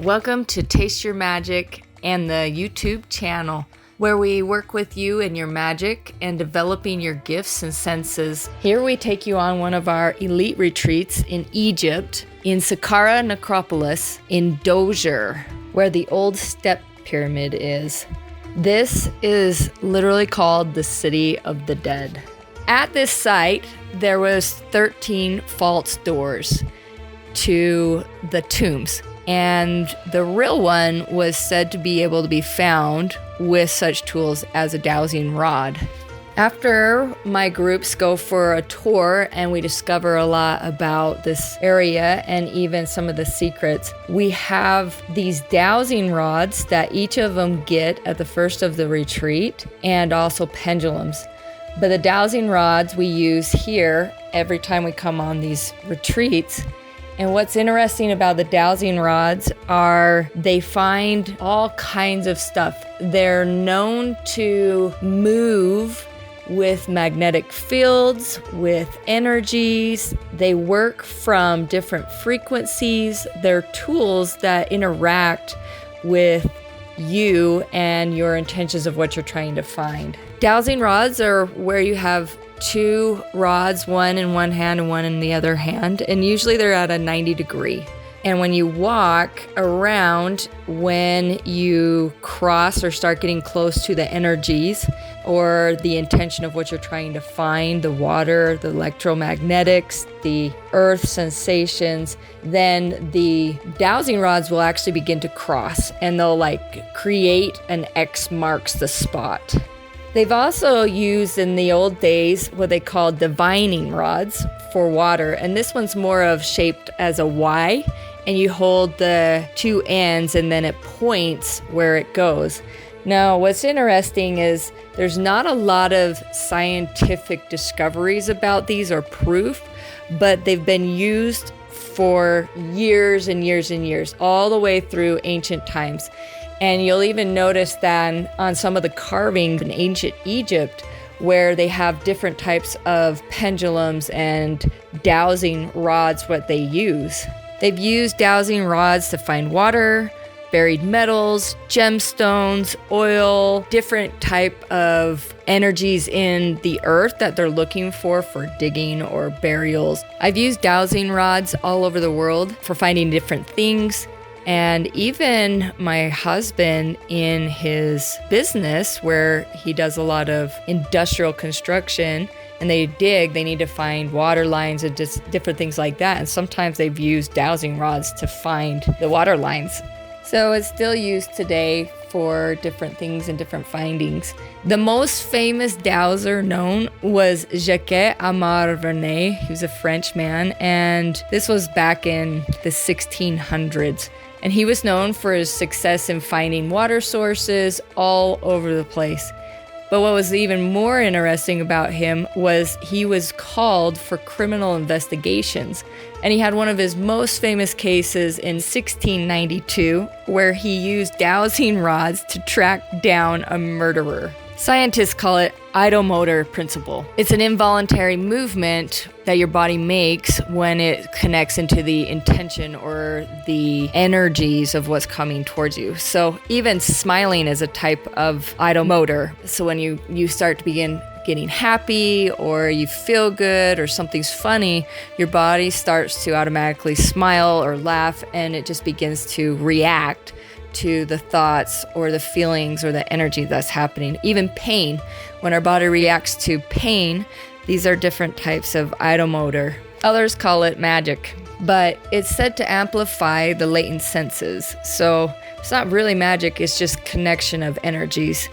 Welcome to Taste Your Magic and the YouTube channel, where we work with you in your magic and developing your gifts and senses. Here we take you on one of our elite retreats in Egypt, in Saqqara Necropolis, in Dowsers, where the old step pyramid is. This is literally called the City of the Dead. At this site, there was 13 false doors to the tombs, and the real one was said to be able to be found with such tools as a dowsing rod. After my groups go for a tour and we discover a lot about this area and even some of the secrets, we have these dowsing rods that each of them get at the first of the retreat, and also pendulums. But the dowsing rods we use here every time we come on these retreats. And what's interesting about the dowsing rods are they find all kinds of stuff. They're known to move with magnetic fields, with energies. They work from different frequencies. They're tools that interact with you and your intentions of what you're trying to find. Dowsing rods are where you have two rods, one in one hand and one in the other hand, and usually they're at a 90 degree. And when you walk around, when you cross or start getting close to the energies or the intention of what you're trying to find, the water, the electromagnetics, the earth sensations, then the dowsing rods will actually begin to cross, and they'll create an X marks the spot. They've also used in the old days what they call divining rods for water, and this one's more of shaped as a Y, and you hold the two ends and then it points where it goes. Now, what's interesting is there's not a lot of scientific discoveries about these or proof, but they've been used for years and years and years, all the way through ancient times. And you'll even notice that on some of the carvings in ancient Egypt, where they have different types of pendulums and dowsing rods, what they use. They've used dowsing rods to find water, buried metals, gemstones, oil, different type of energies in the earth that they're looking for digging or burials. I've used dowsing rods all over the world for finding different things. And even my husband, in his business where he does a lot of industrial construction and they need to find water lines and just different things like that. And sometimes they've used dowsing rods to find the water lines. So it's still used today for different things and different findings. The most famous dowser known was Jacques-Aimé Vernet. He was a French man, and this was back in the 1600s. And he was known for his success in finding water sources all over the place. But what was even more interesting about him was he was called for criminal investigations. And he had one of his most famous cases in 1692, where he used dowsing rods to track down a murderer. Scientists call it ideomotor principle. It's an involuntary movement that your body makes when it connects into the intention or the energies of what's coming towards you. So even smiling is a type of ideomotor. So when you start to begin getting happy or you feel good or something's funny, your body starts to automatically smile or laugh, and it just begins to react to the thoughts or the feelings or the energy that's happening. Even pain, when our body reacts to pain, these are different types of ideomotor. Others call it magic, but it's said to amplify the latent senses. So it's not really magic, it's just connection of energies.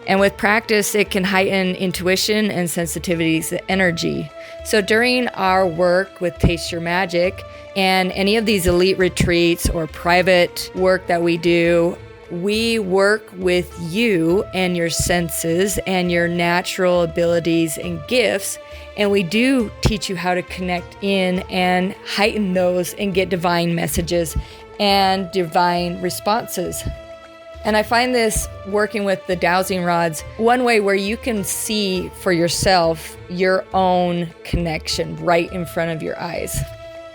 And with practice, it can heighten intuition and sensitivity's energy. So during our work with Taste Your Magic and any of these elite retreats or private work that we do, we work with you and your senses and your natural abilities and gifts. And we do teach you how to connect in and heighten those and get divine messages and divine responses. And I find this working with the dowsing rods, one way where you can see for yourself your own connection right in front of your eyes.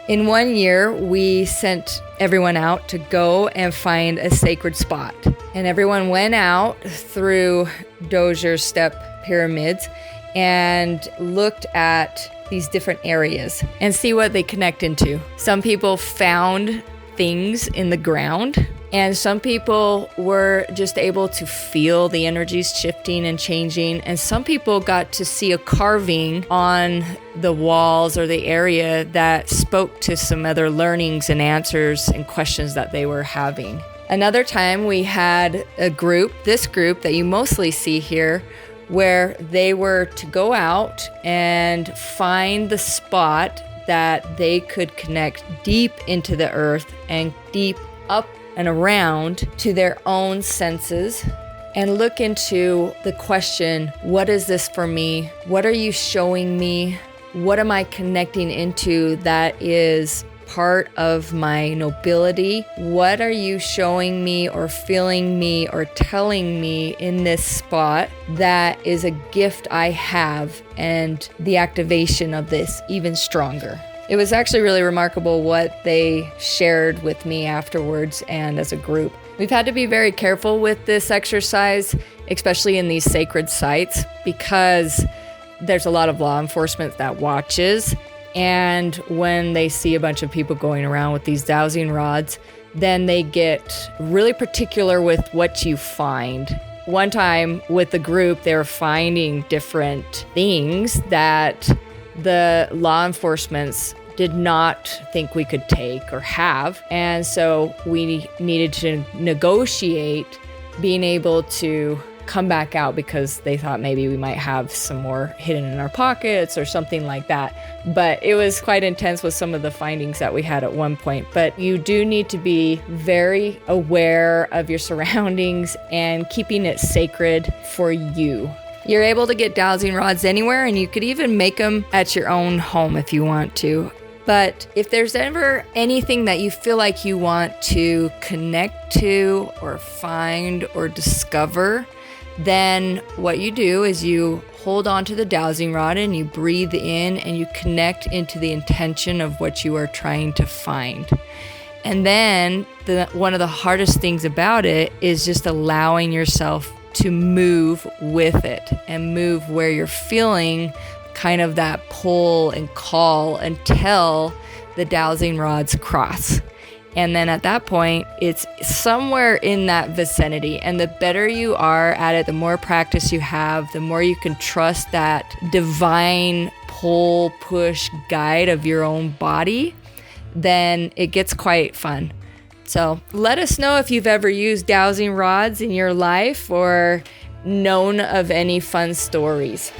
In 1 year, we sent everyone out to go and find a sacred spot. And everyone went out through Dowsers step pyramids and looked at these different areas and see what they connect into. Some people found things in the ground, and some people were just able to feel the energies shifting and changing, and some people got to see a carving on the walls or the area that spoke to some other learnings and answers and questions that they were having. Another time we had this group that you mostly see here, where they were to go out and find the spot that they could connect deep into the earth and deep up and around to their own senses and look into the question, what is this for me? What are you showing me? What am I connecting into that is part of my nobility? What are you showing me or feeling me or telling me in this spot that is a gift I have, and the activation of this even stronger? It was actually really remarkable what they shared with me afterwards and as a group. We've had to be very careful with this exercise, especially in these sacred sites, because there's a lot of law enforcement that watches. And when they see a bunch of people going around with these dowsing rods, then they get really particular with what you find. One time with the group, they were finding different things that the law enforcement did not think we could take or have. And so we needed to negotiate being able to come back out because they thought maybe we might have some more hidden in our pockets or something like that. But it was quite intense with some of the findings that we had at one point. But you do need to be very aware of your surroundings and keeping it sacred for you. You're able to get dowsing rods anywhere, and you could even make them at your own home if you want to. But if there's ever anything that you feel like you want to connect to or find or discover, then what you do is you hold on to the dowsing rod and you breathe in and you connect into the intention of what you are trying to find. And then one of the hardest things about it is just allowing yourself to move with it and move where you're feeling kind of that pull and call until the dowsing rods cross. And then at that point, it's somewhere in that vicinity. And the better you are at it, the more practice you have, the more you can trust that divine pull, push, guide of your own body, then it gets quite fun. So let us know if you've ever used dowsing rods in your life or known of any fun stories.